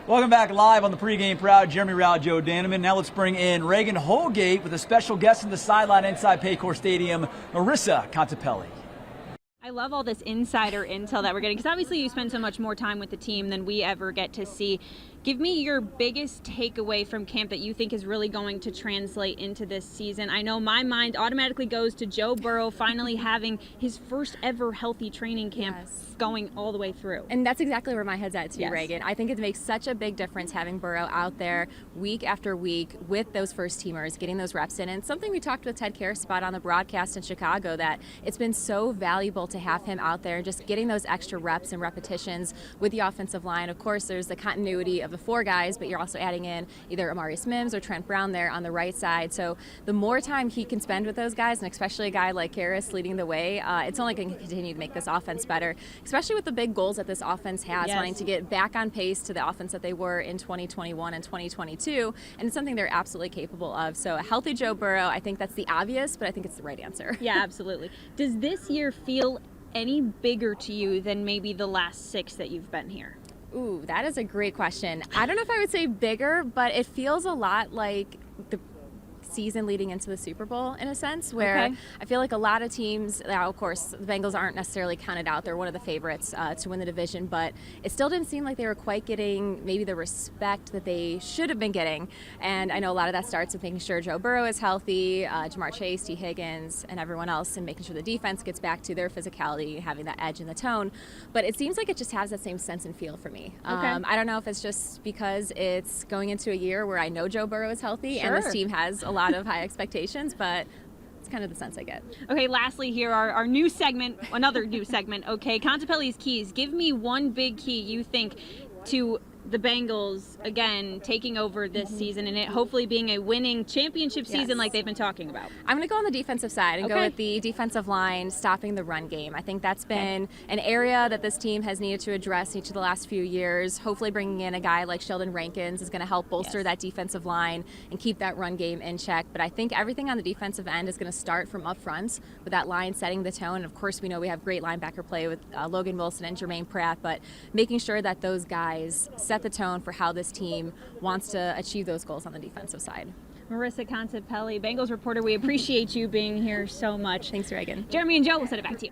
Welcome back live on the pregame proud. Jeremy Rao, Joe Daneman. Now let's bring in Reagan Holgate with a special guest in the sideline inside Paycor Stadium, Marissa Contepelli. I love all this insider intel that we're getting because obviously you spend so much more time with the team than we ever get to see. Give me your biggest takeaway from camp that you think is really going to translate into this season. I know my mind automatically goes to Joe Burrow finally having his first ever healthy training camp going all the way through. And that's exactly where my head's at too, Yes. Reagan. I think it makes such a big difference having Burrow out there week after week with those first teamers, getting those reps in. And something we talked with Ted Karras about on the broadcast in Chicago, that it's been so valuable to have him out there and just getting those extra reps and repetitions with the offensive line. Of course, there's the continuity of the four guys, but you're also adding in either Amarius Mims or Trent Brown there on the right side. So the more time he can spend with those guys, and especially a guy like Karras leading the way, it's only going to continue to make this offense better, especially with the big goals that this offense has, wanting to get back on pace to the offense that they were in 2021 and 2022, and it's something they're absolutely capable of. So a healthy Joe Burrow, I think that's the obvious, but I think it's the right answer. Yeah, absolutely. Does this year feel any bigger to you than maybe the last 6 that you've been here? Ooh, that is a great question. I don't know if I would say bigger, but it feels a lot like the season leading into the Super Bowl in a sense, where I feel like a lot of teams, now of course the Bengals aren't necessarily counted out, they're one of the favorites to win the division, but it still didn't seem like they were quite getting maybe the respect that they should have been getting. And I know a lot of that starts with making sure Joe Burrow is healthy, Jamar Chase, T. Higgins, and everyone else, and making sure the defense gets back to their physicality, having that edge in the tone. But it seems like it just has that same sense and feel for me. I don't know if it's just because it's going into a year where I know Joe Burrow is healthy and this team has a lot of high expectations, but it's kind of the sense I get. Okay, lastly here, our new segment, another new segment, okay, Contepelli's keys. Give me one big key you think to the Bengals, again, taking over this season and it hopefully being a winning championship season like they've been talking about. I'm going to go on the defensive side and go with the defensive line, stopping the run game. I think that's been an area that this team has needed to address each of the last few years. Hopefully bringing in a guy like Sheldon Rankins is going to help bolster that defensive line and keep that run game in check. But I think everything on the defensive end is going to start from up front with that line setting the tone. And of course, we know we have great linebacker play with Logan Wilson and Jermaine Pratt, but making sure that those guys set the tone for how this team wants to achieve those goals on the defensive side. Marissa Contepelli, Bengals reporter, we appreciate you being here so much. Thanks, Reagan. Jeremy and Joe, we'll send it back to you.